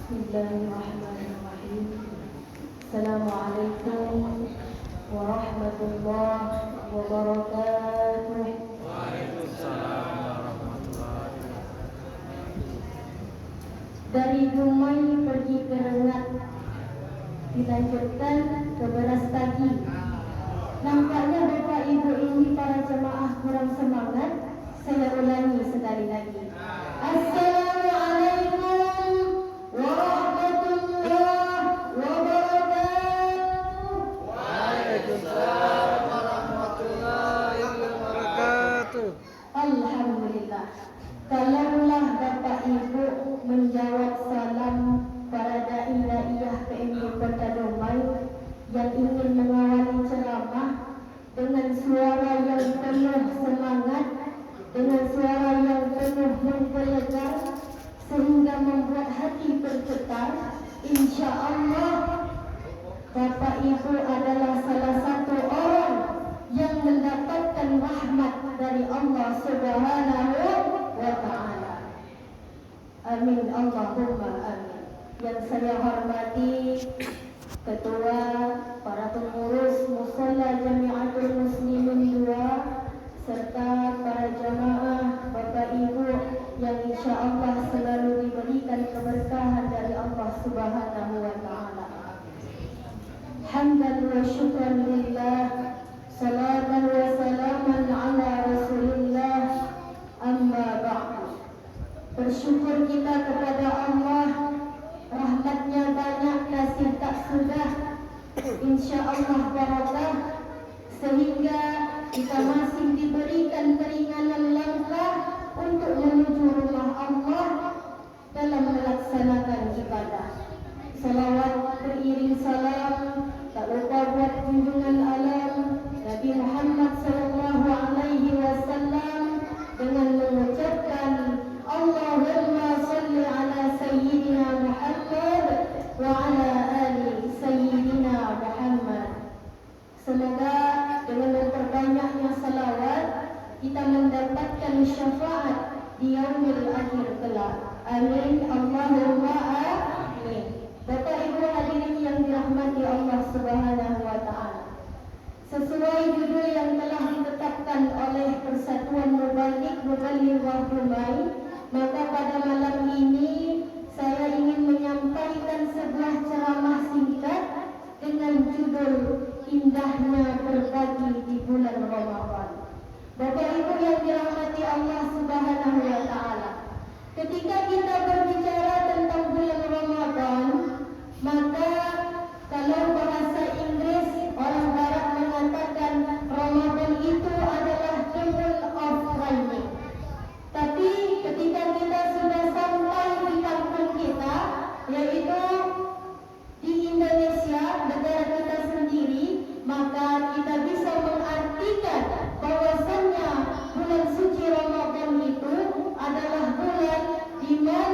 Bismillahirrahmanirrahim. Assalamualaikum warahmatullahi wabarakatuh. Waalaikumsalam warahmatullahi wabarakatuh. Dari Dumai pergi ke Rengat, dilanjutkan ke Beras Pagi. Nampaknya Bapak Ibu ini para jemaah kurang semangat. Saya ulangi sekali lagi. Assalamualaikum warahmatullahi wabarakatuh. Waalaikumsalam warahmatullahi wabarakatuh. Alhamdulillah. Kalaulah Bapak Ibu menjawab salam para dai-daiyah PMI Kota Dumai yang ingin mengawali ceramah dengan suara yang penuh semangat, dengan suara yang penuh menggelegar sehingga membuat hati bergetar, insya Allah Bapak Ibu adalah salah satu orang yang mendapatkan rahmat dari Allah Subhanahu wa Ta'ala. Amin Allahumma amin. Yang saya hormati Ketua, para pengurus Musalla Jamiatul Muslimin 2 serta para jamaah Bapak Ibu yang insya Allah selalu diberikan keberkahan dari Allah Subhanahu wa Ta'ala. Hamdan wa syukran lillah, salatan wa salaman ala Rasulillah, amma ba'du. Bersyukur kita kepada Allah, rahmatnya banyak, kasih tak sudah, insya Allah barakah, sehingga kita masih diberikan keringanan langkah untuk menuju rumah Allah dalam melaksanakan ibadah. Salawat beriring salam, tak lupa buat junjungan alam Nabi Muhammad sallallahu alaihi wasallam dengan mengucapkan Allahumma salli ala sayyidina Muhammad wa ala ali sayyidina Muhammad. Semoga dengan memperbanyaknya salawat kita mendapatkan syafaat di yaumil akhir kelak. Amin Allahumma amin. Bapak Ibu hadirin yang dirahmati Allah Subhanahu wa Ta'ala, sesuai judul yang telah ditetapkan oleh Persatuan Mubaligh Dumai, maka pada malam ini saya ingin menyampaikan sebuah ceramah singkat dengan judul Indahnya Berbagi di Bulan Ramadan. Bapak Ibu yang dirahmati Allah Subhanahu wa Ta'ala, ketika kita berbicara tentang bulan Ramadan, maka kalau bahasa Inggris orang barat mengatakan Ramadan itu adalah the month of raining. Tapi ketika kita sudah sampai di kampung kita, yaitu di Indonesia, negara kita sendiri, maka kita bisa mengartikan bahwasannya bulan suci Ramadan itu adalah bulan di mana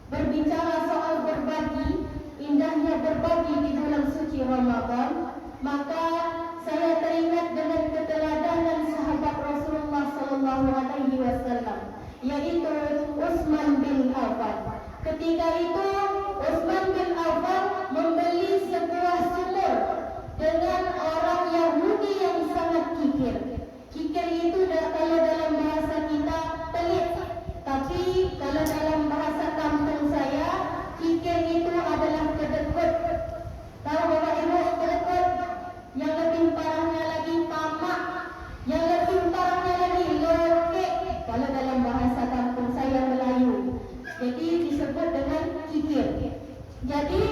berbicara soal berbagi, indahnya berbagi di bulan suci Ramadan, maka saya teringat dengan keteladanan sahabat Rasulullah sallallahu alaihi wasallam, yaitu Utsman bin Affan. Ketika itu Utsman bin Affan membeli sebuah sumur dengan orang Yahudi yang sangat kikir. Kikir itu kalau dalam bahasa kita pelit, tapi kalau dalam bahasa kampung saya, kikir itu adalah kedekut. Tahu Bapak Ibu kedekut? Yang lebih parahnya lagi tamak, yang lebih parahnya lagi lokek. Kalau dalam bahasa kampung saya Melayu, jadi disebut dengan kikir. Jadi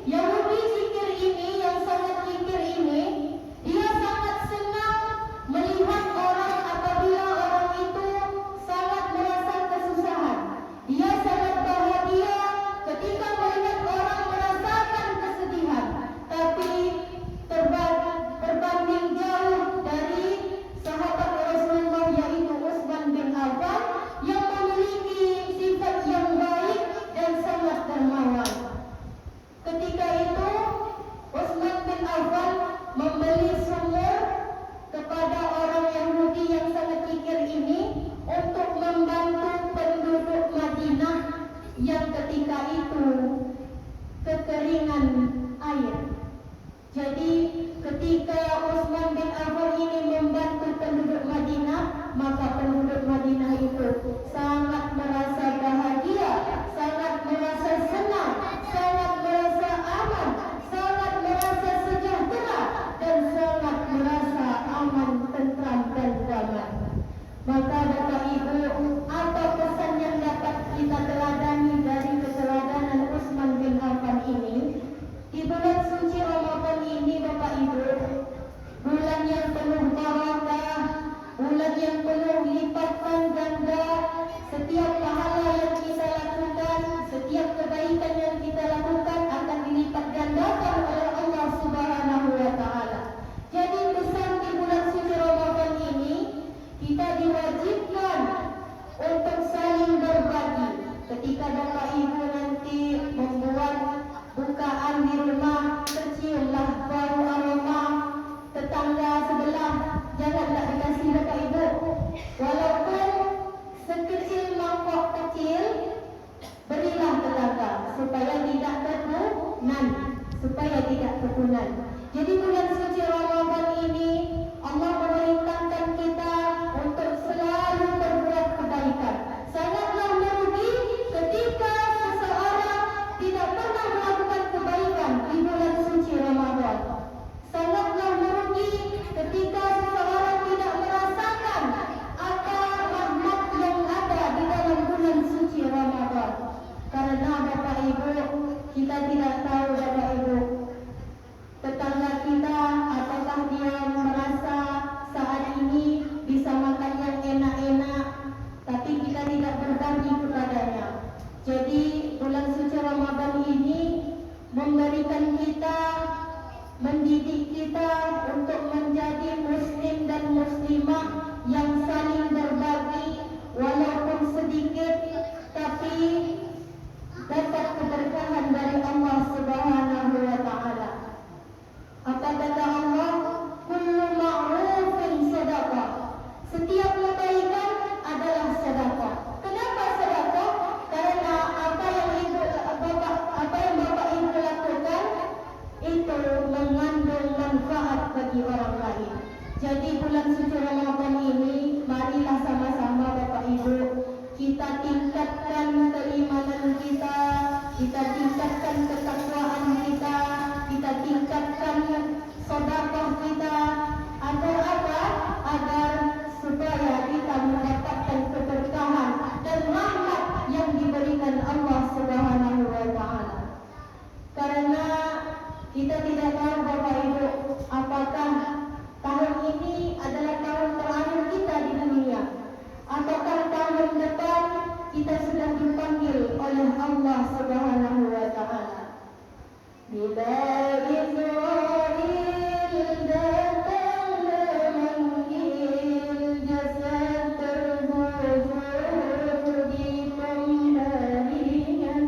Yahudi kikir ini, yang sangat kikir ini, dia sangat senang melihat orang apabila orang itu sangat merasa kesusahan. Dia sangat bahagia ketika melihat orang merasakan kesedihan. Tapi berbanding jauh dari sahabat Rasulullah, yaitu Utsman bin Affan, yang memiliki sifat yang baik dan sangat dermawan. Ketika itu Utsman bin Affan membeli sumur kepada orang Yahudi yang sangat kikir ini untuk membantu penduduk Madinah yang ketika itu kekeringan air. Jadi ketika Utsman bin Affan ini membantu penduduk Madinah, maka penduduk Madinah itu sangat merasa bahagia, sangat merasa senang, sangat merasa aman, sangat merasa sejahtera, dan sangat merasa aman, tentram, dan damai. Maka Bapak Ibu, apa pesan yang dapat kita teladani dari keteladanan Utsman bin Affan ini? Di bulan suci Ramadan ini Bapak Ibu, bulan yang penuh barakah, bulan yang penuh lipatan ganda. Setiap pahala yang kita lakukan, setiap kebaikan yang kita lakukan akan dilipat gandakan oleh Allah Subhanahu wa taala. Jadi pesan di bulan suci Ramadan ini, kita diwajibkan untuk saling berbagi. Ketika Bapak Ibu nanti membuat bukaan di rumah, terciumlah bau aroma tetangga sebelah, janganlah dikasih Bapak Ibu. Walaupun sekecil mangkok kecil, berilah tetangga supaya tidak kekunan, supaya tidak kekunan. Jadi bulan suci Ramadan ini Allah memerintahkan kita untuk selalu berbuat kebaikan. Sangatlah merugi ketika seseorang tidak pernah melakukan kebaikan di bulan suci Ramadan. Sangatlah merugi ketika seseorang tidak merasakan apa rahmat yang ada di dalam bulan suci Ramadan. Karena Bapak Ibu, kita tidak tahu Bapak Ibu, tetangga kita apakah dia merasa saat ini bisa makan yang enak-enak, tapi kita tidak berbagi kepadanya. Jadi bulan suci Ramadan ini memberikan kita, mendidik kita untuk menjadi muslim dan muslimah yang saling berbagi, walaupun sedikit tapi dapat keberkahan dari Allah Subhanahu wa taala. Apa kata Allah? Kullu ma'rufin sadaqah. Setiap kebaikan adalah sedekah. Kenapa sedekah? Karena apa yang Bapak Ibu lakukan itu mengandung manfaat bagi orang lain. Jadi bulan suci Ramadan ini, marilah sama-sama Bapak Ibu kita tingkatkan keimanan kita tingkatkan ketakwaan kita tingkatkan sedekah kita, agar apa? Agar supaya kita mendapatkan keberkahan dan rahmat yang diberikan Allah Subhanahu wa taala. Karena kita tidak tahu Bapak Ibu, apakah tahun ini adalah tahun terakhir kita di dunia, ataukah tahun depan kita sudah dipanggil oleh Allah Subhanahu wa taala. Bila Israel datang memanggil, jasad terbujur di pembaringan.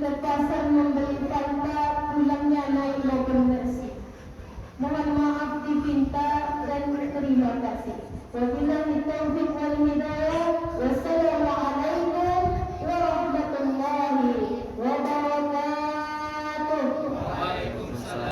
ke pasar membeli Fanta, pulangnya naik mobil Mercy. Mohon maaf dipinta dan terima kasih. Wabillahi taufiq